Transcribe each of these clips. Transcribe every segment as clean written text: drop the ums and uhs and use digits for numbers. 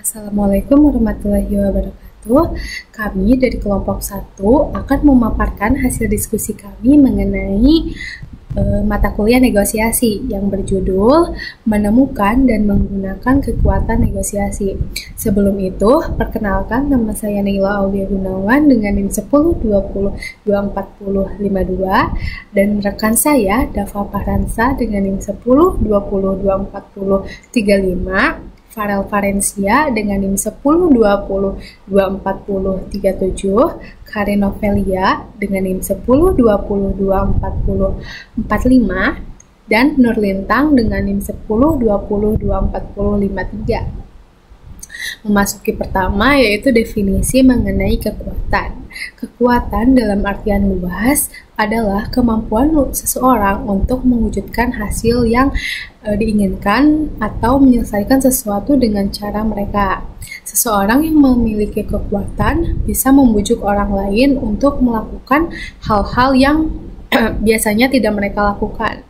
Assalamualaikum warahmatullahi wabarakatuh. Kami dari kelompok 1 akan memaparkan hasil diskusi kami mengenai mata kuliah negosiasi yang berjudul Menemukan dan Menggunakan Kekuatan Negosiasi. Sebelum itu, perkenalkan nama saya Naila Aulia Gunawan dengan NIM 10202452 dan rekan saya Dava Fahransa dengan NIM 10202435, Farel Farencia dengan NIM 10202437, Karin Novelia dengan NIM 10202445, dan Nur Lintang dengan NIM 10202453. Memasuki pertama yaitu definisi mengenai kekuatan. Kekuatan dalam artian luas adalah kemampuan seseorang untuk mewujudkan hasil yang diinginkan atau menyelesaikan sesuatu dengan cara mereka. Seseorang yang memiliki kekuatan bisa membujuk orang lain untuk melakukan hal-hal yang biasanya tidak mereka lakukan.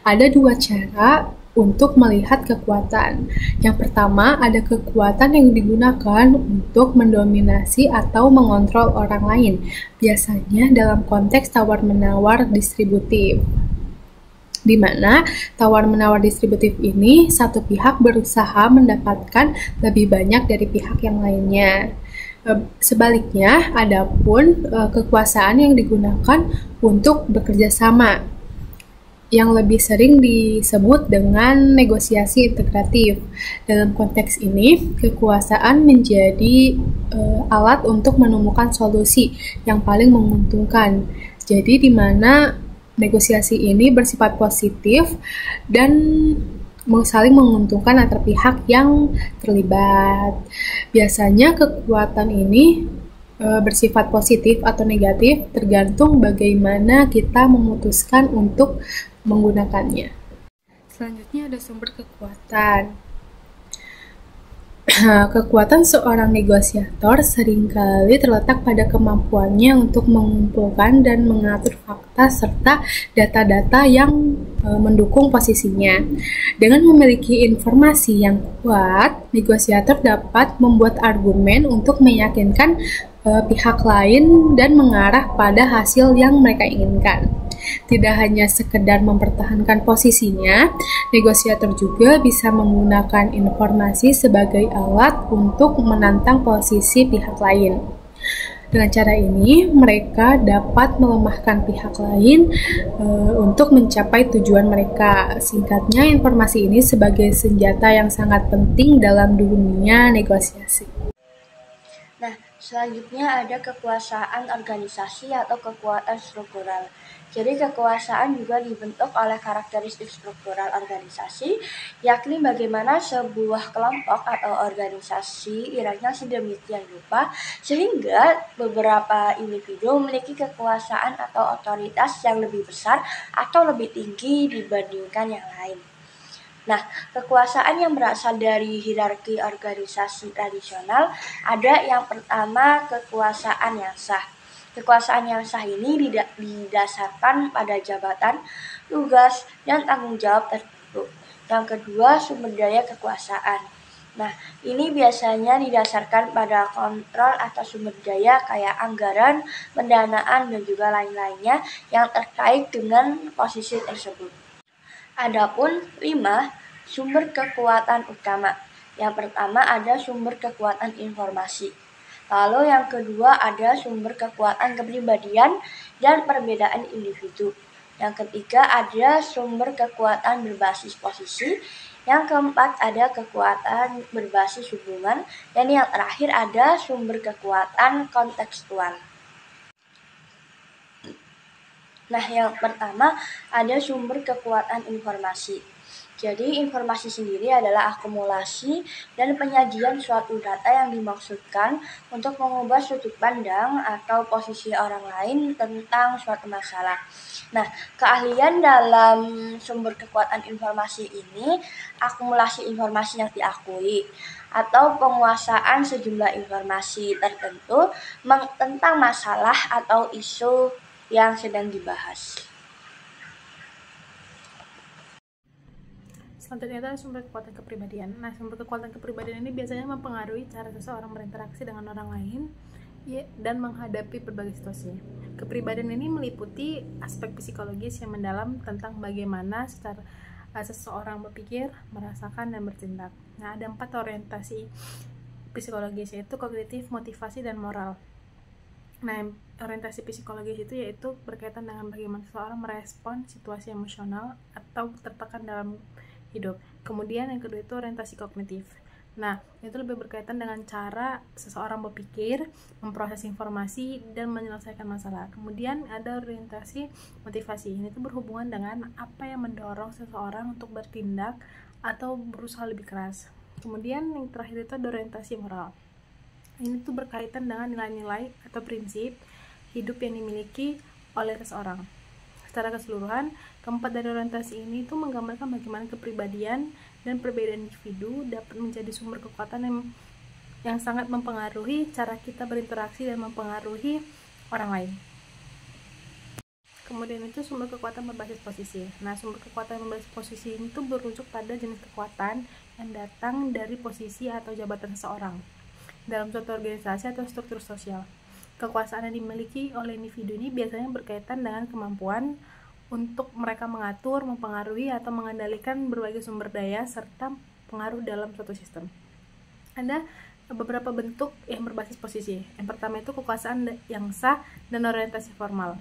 Ada dua cara untuk melihat kekuatan. Yang pertama, ada kekuatan yang digunakan untuk mendominasi atau mengontrol orang lain, biasanya dalam konteks tawar-menawar distributif, di mana tawar-menawar distributif ini satu pihak berusaha mendapatkan lebih banyak dari pihak yang lainnya. Sebaliknya, adapun kekuasaan yang digunakan untuk bekerja sama, yang lebih sering disebut dengan negosiasi integratif. Dalam konteks ini, kekuasaan menjadi alat untuk menemukan solusi yang paling menguntungkan. Jadi di mana negosiasi ini bersifat positif dan saling menguntungkan antar pihak yang terlibat. Biasanya kekuatan ini bersifat positif atau negatif tergantung bagaimana kita memutuskan untuk menggunakannya. Selanjutnya ada sumber kekuatan. Kekuatan seorang negosiator seringkali terletak pada kemampuannya untuk mengumpulkan dan mengatur fakta serta data-data yang mendukung posisinya. Dengan memiliki informasi yang kuat, negosiator dapat membuat argumen untuk meyakinkan pihak lain dan mengarah pada hasil yang mereka inginkan. Tidak hanya sekedar mempertahankan posisinya, negosiator juga bisa menggunakan informasi sebagai alat untuk menantang posisi pihak lain. Dengan cara ini, mereka dapat melemahkan pihak lain untuk mencapai tujuan mereka. Singkatnya, informasi ini sebagai senjata yang sangat penting dalam dunia negosiasi. Nah, selanjutnya ada kekuasaan organisasi atau kekuatan struktural. Jadi kekuasaan juga dibentuk oleh karakteristik struktural organisasi, yakni bagaimana sebuah kelompok atau organisasi iranya sedemikian rupa sehingga beberapa individu memiliki kekuasaan atau otoritas yang lebih besar atau lebih tinggi dibandingkan yang lain. Nah, kekuasaan yang berasal dari hierarki organisasi tradisional ada yang pertama kekuasaan yang sah. Kekuasaan yang sah ini didasarkan pada jabatan, tugas, dan tanggung jawab tertentu. Yang kedua, sumber daya kekuasaan. Nah, ini biasanya didasarkan pada kontrol atas sumber daya kayak anggaran, pendanaan, dan juga lain-lainnya yang terkait dengan posisi tersebut. Adapun 5, sumber kekuatan utama. Yang pertama ada sumber kekuatan informasi. Lalu yang kedua ada sumber kekuatan kepribadian dan perbedaan individu. Yang ketiga ada sumber kekuatan berbasis posisi. Yang keempat ada kekuatan berbasis hubungan. Dan yang terakhir ada sumber kekuatan kontekstual. Nah, yang pertama ada sumber kekuatan informasi. Jadi, informasi sendiri adalah akumulasi dan penyajian suatu data yang dimaksudkan untuk mengubah sudut pandang atau posisi orang lain tentang suatu masalah. Nah, keahlian dalam sumber kekuatan informasi ini, akumulasi informasi yang diakui, atau penguasaan sejumlah informasi tertentu tentang masalah atau isu yang sedang dibahas. Selanjutnya adalah sumber kekuatan kepribadian. Nah, sumber kekuatan kepribadian ini biasanya mempengaruhi cara seseorang berinteraksi dengan orang lain dan menghadapi berbagai situasi. Kepribadian ini meliputi aspek psikologis yang mendalam tentang bagaimana seseorang berpikir, merasakan, dan bertindak. Nah, ada 4 orientasi psikologis, yaitu kognitif, motivasi, dan moral. Nah, orientasi psikologis itu yaitu berkaitan dengan bagaimana seseorang merespon situasi emosional atau tertekan dalam hidup. Kemudian yang kedua itu orientasi kognitif. Nah, itu lebih berkaitan dengan cara seseorang berpikir, memproses informasi, dan menyelesaikan masalah. Kemudian ada orientasi motivasi. Ini tuh berhubungan dengan apa yang mendorong seseorang untuk bertindak atau berusaha lebih keras. Kemudian yang terakhir itu ada orientasi moral. Ini tuh berkaitan dengan nilai-nilai atau prinsip hidup yang dimiliki oleh seseorang. Secara keseluruhan, keempat dari orientasi ini tuh menggambarkan bagaimana kepribadian dan perbedaan individu dapat menjadi sumber kekuatan yang sangat mempengaruhi cara kita berinteraksi dan mempengaruhi orang lain. Kemudian itu sumber kekuatan berbasis posisi. Nah, sumber kekuatan berbasis posisi ini tuh berujuk pada jenis kekuatan yang datang dari posisi atau jabatan seseorang dalam suatu organisasi atau struktur sosial. Kekuasaan yang dimiliki oleh individu ini biasanya berkaitan dengan kemampuan untuk mereka mengatur, mempengaruhi, atau mengendalikan berbagai sumber daya serta pengaruh dalam suatu sistem. Ada beberapa bentuk yang berbasis posisi. Yang pertama itu kekuasaan yang sah dan orientasi formal.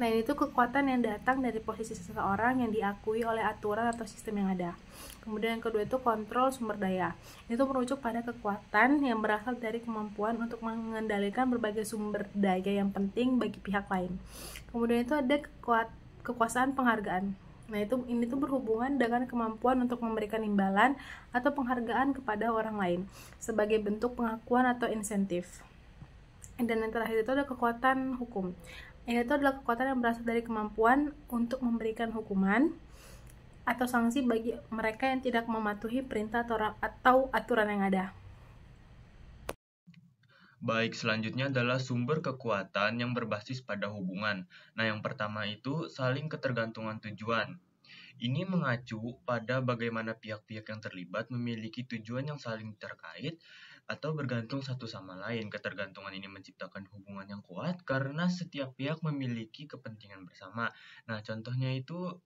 Nah, ini tuh kekuatan yang datang dari posisi seseorang yang diakui oleh aturan atau sistem yang ada. Kemudian yang kedua itu kontrol sumber daya. Itu merujuk pada kekuatan yang berasal dari kemampuan untuk mengendalikan berbagai sumber daya yang penting bagi pihak lain. Kemudian itu ada kekuasaan penghargaan. Nah, ini tuh berhubungan dengan kemampuan untuk memberikan imbalan atau penghargaan kepada orang lain sebagai bentuk pengakuan atau insentif. Dan yang terakhir itu ada kekuatan hukum. Ini itu adalah kekuatan yang berasal dari kemampuan untuk memberikan hukuman atau sanksi bagi mereka yang tidak mematuhi perintah atau aturan yang ada. Baik, selanjutnya adalah sumber kekuatan yang berbasis pada hubungan. Nah, yang pertama itu saling ketergantungan tujuan. Ini mengacu pada bagaimana pihak-pihak yang terlibat memiliki tujuan yang saling terkait atau bergantung satu sama lain. Ketergantungan ini menciptakan hubungan yang kuat karena setiap pihak memiliki kepentingan bersama. Nah, contohnya itu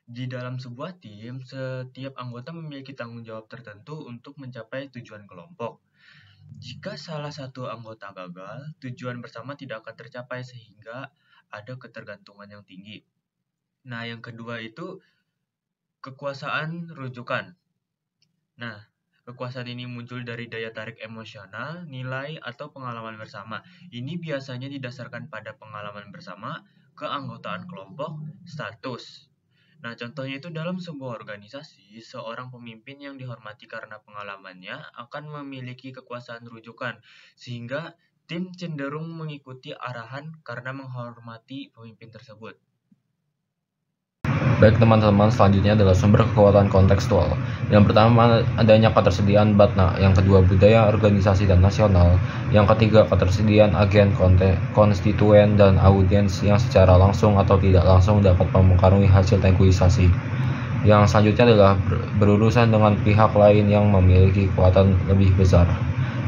di dalam sebuah tim, setiap anggota memiliki tanggung jawab tertentu untuk mencapai tujuan kelompok. Jika salah satu anggota gagal, tujuan bersama tidak akan tercapai sehingga ada ketergantungan yang tinggi. Nah, yang kedua itu kekuasaan rujukan. Nah, kekuasaan ini muncul dari daya tarik emosional, nilai, atau pengalaman bersama. Ini biasanya didasarkan pada pengalaman bersama, keanggotaan kelompok, status. Nah, contohnya itu dalam sebuah organisasi, seorang pemimpin yang dihormati karena pengalamannya akan memiliki kekuasaan rujukan, sehingga tim cenderung mengikuti arahan karena menghormati pemimpin tersebut. Baik teman-teman, selanjutnya adalah sumber kekuatan kontekstual. Yang pertama adanya ketersediaan batna, yang kedua budaya organisasi dan nasional, yang ketiga ketersediaan agen, konstituen, dan audiens yang secara langsung atau tidak langsung dapat mempengaruhi hasil negosiasi. Yang selanjutnya adalah berurusan dengan pihak lain yang memiliki kekuatan lebih besar,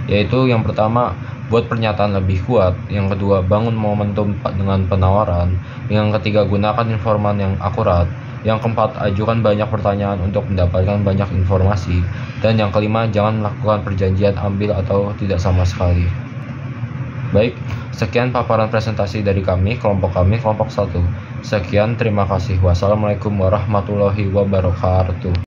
yaitu yang pertama buat pernyataan lebih kuat, yang kedua bangun momentum dengan penawaran, yang ketiga gunakan informan yang akurat, yang keempat ajukan banyak pertanyaan untuk mendapatkan banyak informasi, dan yang kelima jangan melakukan perjanjian ambil atau tidak sama sekali. Baik, sekian paparan presentasi dari kami, kelompok 1. Sekian, terima kasih. Wassalamualaikum warahmatullahi wabarakatuh.